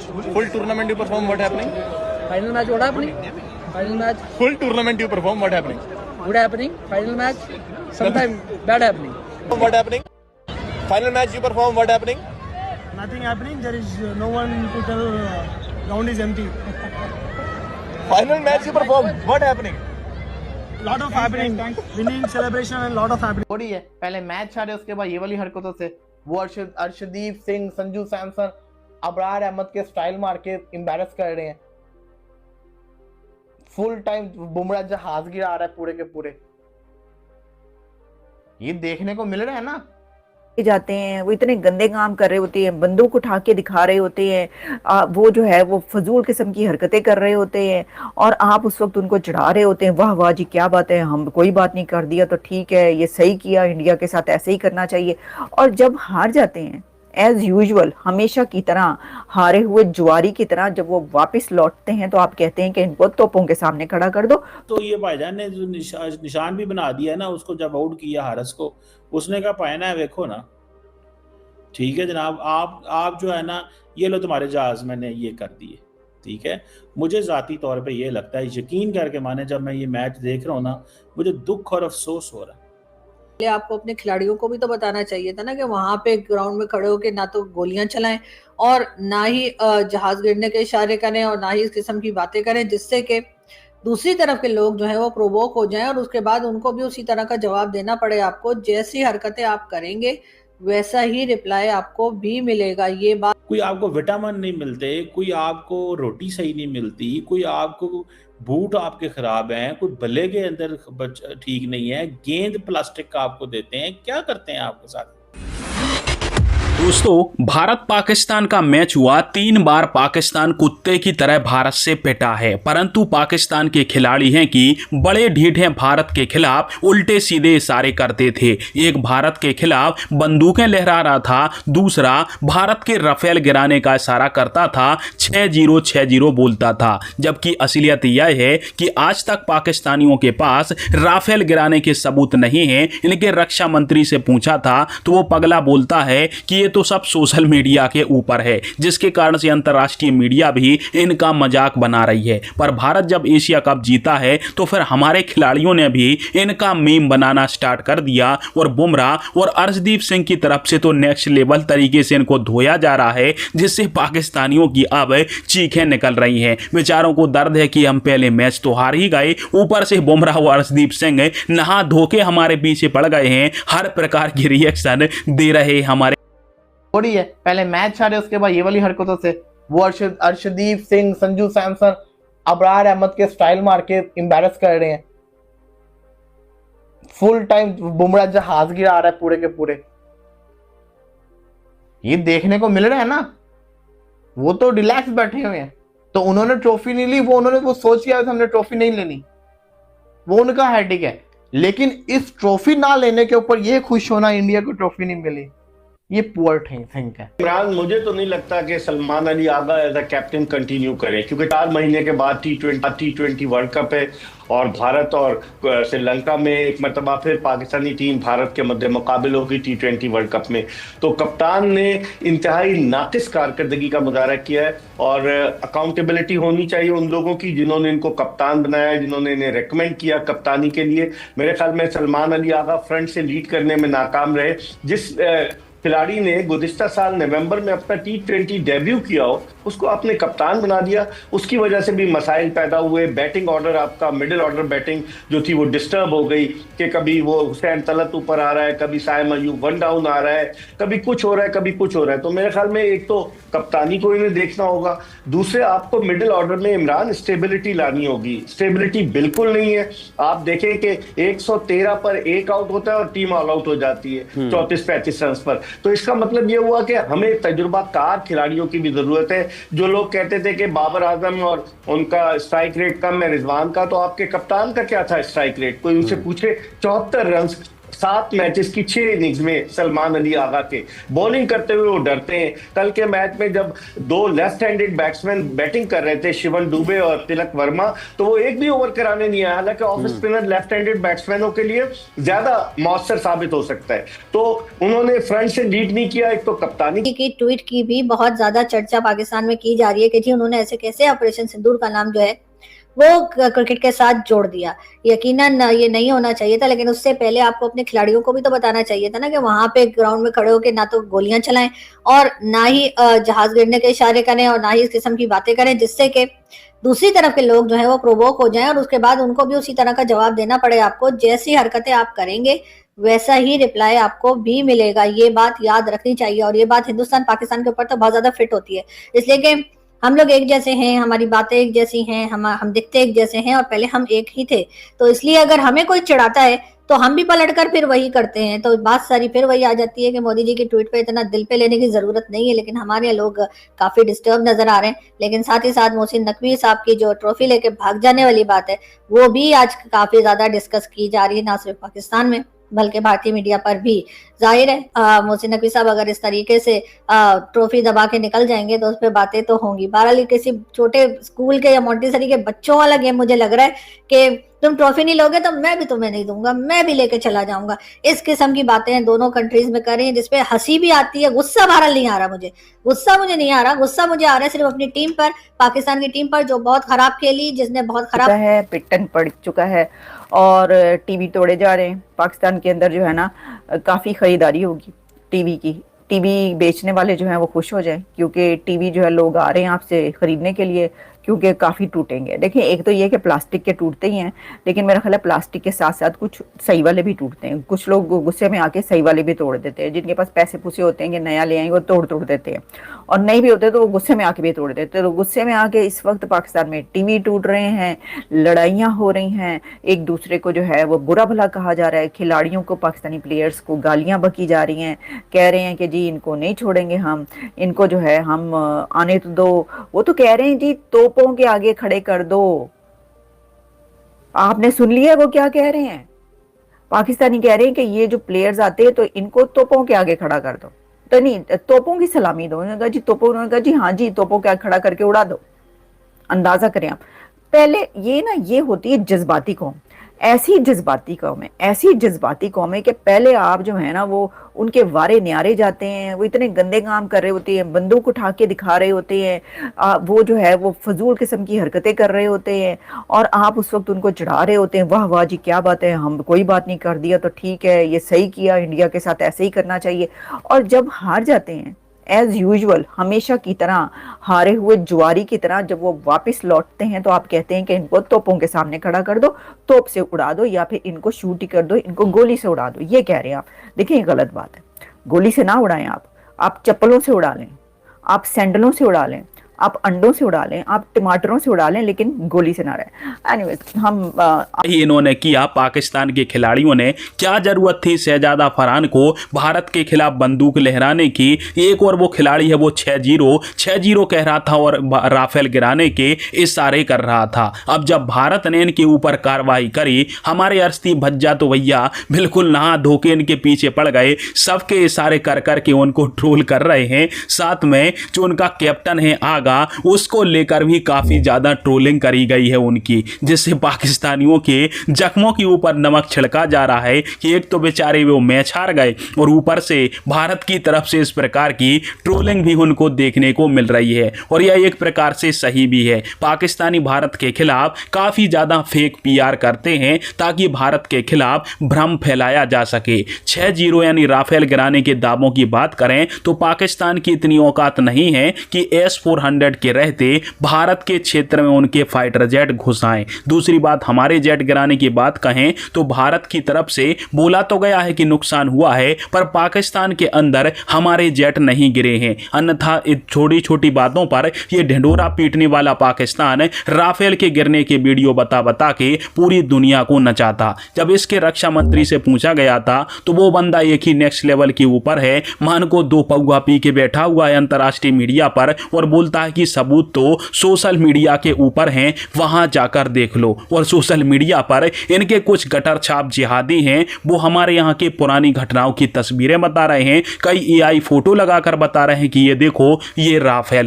Full tournament you perform, what happening? Final match, what happening? Final match, Full tournament you perform, what happening? good happening. Final match, sometime bad happening. What happening? Final match you perform, what happening? Nothing happening. There is no one to tell. Ground is empty. Final match you perform, what happening? Lot of happening. Winning celebration and lot of happening. थोड़ी है, पहले match हारे उसके बाद ये वाली हरकतों से वो अर्शदीप सिंह, संजू सैमसन, अबरार अहमद के स्टाइल मार के एम्बैरस कर रहे हैं। फुल टाइम बुमराह जहाज गिरा रहा है पूरे के पूरे। ये देखने को मिल रहा है ना। जाते हैं वो इतने गंदे काम कर रहे होते हैं, बंदूक उठा के दिखा रहे होते हैं, वो जो है वो फजूल किस्म की हरकतें कर रहे होते हैं और आप उस वक्त उनको चढ़ा रहे होते हैं। वाह वाह जी क्या बात है, हम कोई बात नहीं कर दिया तो ठीक है, ये सही किया, इंडिया के साथ ऐसे ही करना चाहिए। और जब हार जाते हैं एज यूजुअल हमेशा की तरह हारे हुए जुआरी की तरह जब वो वापस लौटते हैं तो आप कहते हैं कि इनको तोपों के सामने खड़ा कर दो। तो ये भाईजान ने जो निशान भी बना दिया है ना, उसको जब आउट किया हारस को, उसने कहा पाया ना देखो ना, ठीक है जनाब, आप जो है ना, ये लो तुम्हारे जहाज मैंने ये कर दिए। ठीक है, मुझे ज़ाती तौर पे ये लगता है, यकीन करके माने, जब मैं ये मैच देख रहा हूँ ना, मुझे दुख और अफसोस हो रहा है। आपको अपने खिलाड़ियों को भी तो बताना चाहिए था ना कि वहां पे ग्राउंड में खड़े होकर ना तो गोलियां चलाएं और ना ही जहाज गिरने के इशारे करें और ना ही इस किस्म की बातें करें जिससे कि दूसरी तरफ के लोग जो है वो प्रोवोक हो जाएं और उसके बाद उनको भी उसी तरह का जवाब देना पड़े। आपको जैसी हरकतें आप करेंगे वैसा ही रिप्लाई आपको भी मिलेगा। ये बात, कोई आपको विटामिन नहीं मिलते, कोई आपको रोटी सही नहीं मिलती, कोई आपको बूट आपके खराब हैं, कोई बल्ले के अंदर ठीक नहीं है, गेंद प्लास्टिक का आपको देते हैं, क्या करते हैं आपके साथ? दोस्तों, भारत पाकिस्तान का मैच हुआ, 3 बार पाकिस्तान कुत्ते की तरह भारत से पिटा है, परंतु पाकिस्तान के खिलाड़ी हैं कि बड़े ढीठ हैं, भारत के खिलाफ उल्टे सीधे इशारे करते थे। एक भारत के खिलाफ बंदूकें लहरा रहा था, दूसरा भारत के राफेल गिराने का इशारा करता था, 6-0 6-0 बोलता था। जबकि असलियत यह है कि आज तक पाकिस्तानियों के पास राफेल गिराने के सबूत नहीं है। इनके रक्षा मंत्री से पूछा था तो वो पगला बोलता है कि तो सब सोशल मीडिया के ऊपर है, जिसके कारण से अंतर्राष्ट्रीय मीडिया भी इनका मजाक बना रही है। पर भारत जब एशिया कप जीता है तो फिर हमारे खिलाड़ियों ने भी इनका मीम बनाना स्टार्ट कर दिया और बुमराह और अर्शदीप सिंह की तरफ से तो नेक्स्ट लेवल तरीके से इनको धोया जा रहा है, जिससे पाकिस्तानियों की अब चीखें निकल रही हैं। बेचारों को दर्द है कि हम पहले मैच तो हार ही गए, ऊपर से बुमराह और अर्शदीप सिंह नहा धो के हमारे पीछे पड़ गए हैं, हर प्रकार की रिएक्शन दे रहे हमारे। थोड़ी है, पहले मैच हारे उसके बाद ये वाली हरकतों से वो अर्शदीप सिंह, संजू सैमसन, अबरार अहमद के स्टाइल मार के एम्बैरस कर रहे हैं। फुल टाइम बुमराह जहाज गिरा रहा है पूरे के पूरे। ये देखने को मिल रहा है ना। वो तो रिलैक्स बैठे हुए हैं, तो उन्होंने ट्रॉफी नहीं ली, उन्होंने वो सोच किया हमने ट्रॉफी नहीं लेनी, वो उनका हेडेक है। लेकिन इस ट्रॉफी ना लेने के ऊपर ये खुश होना इंडिया को ट्रॉफी नहीं मिली, ये पुअर थिंक है। इमरान, मुझे तो नहीं लगता कि Salman Ali Agha as a captain continue करें, क्योंकि 4 महीने के बाद टी20 वर्ल्ड कप है और भारत और श्रीलंका में एक मरतबा फिर पाकिस्तानी टीम भारत के मध्य मुकाबले होगी टी20 वर्ल्ड कप में। तो कप्तान ने इंतहाई नाकिस कारकर्दगी का मुजाहरा किया है और अकाउंटेबिलिटी होनी चाहिए उन लोगों की जिन्होंने इनको कप्तान बनाया, जिन्होंने इन्हें रेकमेंड किया कप्तानी के लिए। मेरे ख्याल में सलमान अली आगा फ्रंट से लीड करने में नाकाम रहे। जिस खिलाड़ी ने गुज़िश्ता साल नवंबर में अपना टी20 डेब्यू किया हो, उसको आपने कप्तान बना दिया, उसकी वजह से भी मसाइल पैदा हुए। बैटिंग ऑर्डर, आपका मिडिल ऑर्डर बैटिंग जो थी वो डिस्टर्ब हो गई कि कभी वो हुसैन तलत ऊपर आ रहा है, कभी साइम अयूब 1 डाउन आ रहा है, कभी कुछ हो रहा है, कभी कुछ हो रहा है। तो मेरे ख्याल में एक तो कप्तानी को इन्हें देखना होगा, दूसरे आपको मिडिल ऑर्डर में इमरान स्टेबिलिटी लानी होगी। स्टेबिलिटी बिल्कुल नहीं है। आप देखें कि 113 पर 1 आउट होता है और टीम ऑल आउट हो जाती है 34-35 रन पर। तो इसका मतलब यह हुआ कि हमें तजुर्बाकार खिलाड़ियों की भी जरूरत है। जो लोग कहते थे कि बाबर आजम और उनका स्ट्राइक रेट कम है रिजवान का, तो आपके कप्तान का क्या था स्ट्राइक रेट? कोई उनसे पूछे। 74 रन 7 मैचेस की 6 इनिंग्स में सलमान अली आगा के बॉलिंग करते हुए वो डरते हैं। कल के मैच में जब 2 लेफ्ट हैंडेड बैट्समैन बैटिंग कर रहे थे, शिवन दुबे और तिलक वर्मा, तो वो एक भी ओवर कराने नहीं आया। हालांकि ऑफ स्पिनर लेफ्ट हैंडेड बैट्समैनों के लिए ज्यादा मौसर साबित हो सकता है, तो उन्होंने फ्रंट से लीड नहीं किया। एक तो कप्तानी की ट्वीट की भी बहुत ज्यादा चर्चा पाकिस्तान में की जा रही है कि जी उन्होंने ऐसे कैसे ऑपरेशन सिंदूर का नाम जो है वो क्रिकेट के साथ जोड़ दिया। यकीनन ये नहीं होना चाहिए था, लेकिन उससे पहले आपको अपने खिलाड़ियों को भी तो बताना चाहिए था ना कि वहां पे ग्राउंड में खड़े होकर ना तो गोलियां चलाएं और ना ही जहाज गिरने के इशारे करें और ना ही इस किस्म की बातें करें जिससे कि दूसरी तरफ के लोग जो है वो प्रोवोक हो जाएं और उसके बाद उनको भी उसी तरह का जवाब देना पड़े आपको। जैसी हरकतें आप करेंगे वैसा ही रिप्लाई आपको भी मिलेगा, ये बात याद रखनी चाहिए। और ये बात हिंदुस्तान पाकिस्तान के ऊपर तो बहुत ज्यादा फिट होती है, इसलिए कि हम लोग एक जैसे हैं, हमारी बातें एक जैसी हैं, हम दिखते एक जैसे हैं और पहले हम एक ही थे। तो इसलिए अगर हमें कोई चिढ़ाता है तो हम भी पलटकर फिर वही करते हैं, तो बात सारी फिर वही आ जाती है कि मोदी जी की ट्वीट पे इतना दिल पे लेने की जरूरत नहीं है। लेकिन हमारे लोग काफी डिस्टर्ब नजर आ रहे हैं। लेकिन साथ ही साथ मोहसिन नकवी साहब की जो ट्रॉफी लेके भाग जाने वाली बात है वो भी आज काफी ज्यादा डिस्कस की जा रही है, ना सिर्फ पाकिस्तान में बल्कि भारतीय मीडिया पर भी। जाहिर है मोहसिन नकवी साहब अगर इस तरीके से ट्रॉफी दबा के निकल जाएंगे तो उस पर बातें तो होंगी। बहरहाल किसी छोटे स्कूल के या मोंटेसरी के बच्चों वाला गेम मुझे लग रहा है कि तुम ट्रॉफी नहीं लोगे तो मैं भी तुम्हें नहीं दूंगा, मैं भी लेके चला जाऊंगा। इस किस्म की बातें दोनों कंट्रीज में कर रही हैं जिसपे हंसी भी आती है। गुस्सा बहरहाल नहीं आ रहा मुझे, गुस्सा मुझे नहीं आ रहा, गुस्सा मुझे आ रहा है सिर्फ अपनी टीम पर, पाकिस्तान की टीम पर जो बहुत खराब खेली, जिसने बहुत खराब है, पिटन पड़ चुका है और टीवी तोड़े जा रहे हैं। पाकिस्तान के अंदर जो है ना काफ़ी ख़रीदारी होगी टीवी की। टीवी बेचने वाले जो हैं वो खुश हो जाएं क्योंकि टीवी जो है लोग आ रहे हैं आपसे ख़रीदने के लिए, क्योंकि काफ़ी टूटेंगे। देखिए एक तो ये कि प्लास्टिक के टूटते ही हैं, लेकिन मेरा ख्याल है प्लास्टिक के साथ साथ कुछ सही वाले भी टूटते हैं। कुछ लोग गुस्से में आके सही वाले भी तोड़ देते हैं, जिनके पास पैसे पूसे होते हैं कि नया ले आएंगे वो तोड़ देते हैं, और नहीं भी होते तो वो गुस्से में आके भी तोड़ देते हैं। तो गुस्से में आके इस वक्त पाकिस्तान में टीवी टूट रहे हैं, लड़ाइयाँ हो रही हैं, एक दूसरे को जो है वो बुरा भला कहा जा रहा है, खिलाड़ियों को, पाकिस्तानी प्लेयर्स को गालियाँ बकी जा रही हैं, कह रहे हैं कि जी इनको नहीं छोड़ेंगे हम, इनको जो है हम आने तो दो। वो तो कह रहे हैं जी तोपों के आगे खड़े कर दो। आपने सुन लिया वो क्या कह रहे हैं? पाकिस्तानी कह रहे हैं कि ये जो प्लेयर्स आते हैं तो इनको तोपों के आगे खड़ा कर दो। तो नहीं, तोपों की सलामी दो। उन्होंने कहा जी तोपों, उन्होंने कहा जी हाँ जी तोपों के आगे खड़ा करके उड़ा दो। अंदाजा करें आप। पहले ये ना, ये होती है जज्बाती कौम, ऐसी जज्बाती कौम है, ऐसी जज्बाती कौम है कि पहले आप जो है ना वो उनके वारे न्यारे जाते हैं, वो इतने गंदे काम कर रहे होते हैं, बंदूक उठा के दिखा रहे होते हैं, वो जो है वो फजूल किस्म की हरकतें कर रहे होते हैं और आप उस वक्त उनको चढ़ा रहे होते हैं, वाह वाह जी क्या बात है, हम कोई बात नहीं कर दिया तो ठीक है, ये सही किया, इंडिया के साथ ऐसे ही करना चाहिए। और जब हार जाते हैं एज यूजुअल, हमेशा की तरह हारे हुए जुआरी की तरह जब वो वापस लौटते हैं तो आप कहते हैं कि इनको तोपों के सामने खड़ा कर दो, तोप से उड़ा दो, या फिर इनको शूट ही कर दो, इनको गोली से उड़ा दो। ये कह रहे हैं आप। देखिए ये गलत बात है, गोली से ना उड़ाएं आप चप्पलों से उड़ा लें, आप सैंडलों से उड़ा लें, आप अंडों से उड़ा लें, आप टमाटरों से उड़ा लें, लेकिन गोली से ना रहे। एनीवेज इन्होंने किया। पाकिस्तान के खिलाड़ियों ने क्या जरूरत थी शहजादा फरहान को भारत के खिलाफ बंदूक लहराने की? एक और वो खिलाड़ी है वो 6-0 कह रहा था और राफेल गिराने के इशारे कर रहा था। अब जब भारत ने इनके ऊपर कार्रवाई करी, हमारे अरस्ती भज्जा तो भैया बिल्कुल नहा धोके इनके पीछे पड़ गए, सबके इशारे कर करके उनको ट्रोल कर रहे हैं। साथ में जो उनका कैप्टन है आगा, उसको लेकर भी काफी ज्यादा ट्रोलिंग करी गई है उनकी, जिससे पाकिस्तानियों के जख्मों के ऊपर नमक छिड़का जा रहा है कि एक तो बेचारे वो मैच हार गए और ऊपर से भारत की तरफ से इस प्रकार की ट्रोलिंग भी उनको देखने को मिल रही है। और यह एक प्रकार से सही भी है। पाकिस्तानी भारत के खिलाफ काफी ज्यादा फेक पीआर करते हैं ताकि भारत के खिलाफ भ्रम फैलाया जा सके। 6-0 यानी राफेल गिराने के दावों की बात करें तो पाकिस्तान की इतनी औकात नहीं है कि S-400 के रहते भारत के क्षेत्र में उनके फाइटर जेट घुसाएं। दूसरी बात, हमारे जेट गिराने की बात कहें तो भारत की तरफ से बोला तो गया है कि नुकसान हुआ है, पर पाकिस्तान के अंदर हमारे जेट नहीं गिरे हैं। अन्यथा छोटी छोटी बातों पर यह ढिंढोरा पीटने वाला पाकिस्तान राफेल के गिरने के वीडियो बता के पूरी दुनिया को नचाता। जब इसके रक्षा मंत्री से पूछा गया था तो वो बंदा एक ही नेक्स्ट लेवल के ऊपर है, मान को 2 पौआ पी के बैठा हुआ है अंतर्राष्ट्रीय मीडिया पर और बोलता है हालांकि सबूत तो सोशल मीडिया के ऊपर हैं, वहां जाकर देख लो। और सोशल मीडिया पर इनके कुछ गटर छाप जिहादी हैं, वो हमारे यहाँ की पुरानी घटनाओं की तस्वीरें बता रहे हैं, कई AI फोटो लगाकर बता रहे हैं कि ये देखो ये राफेल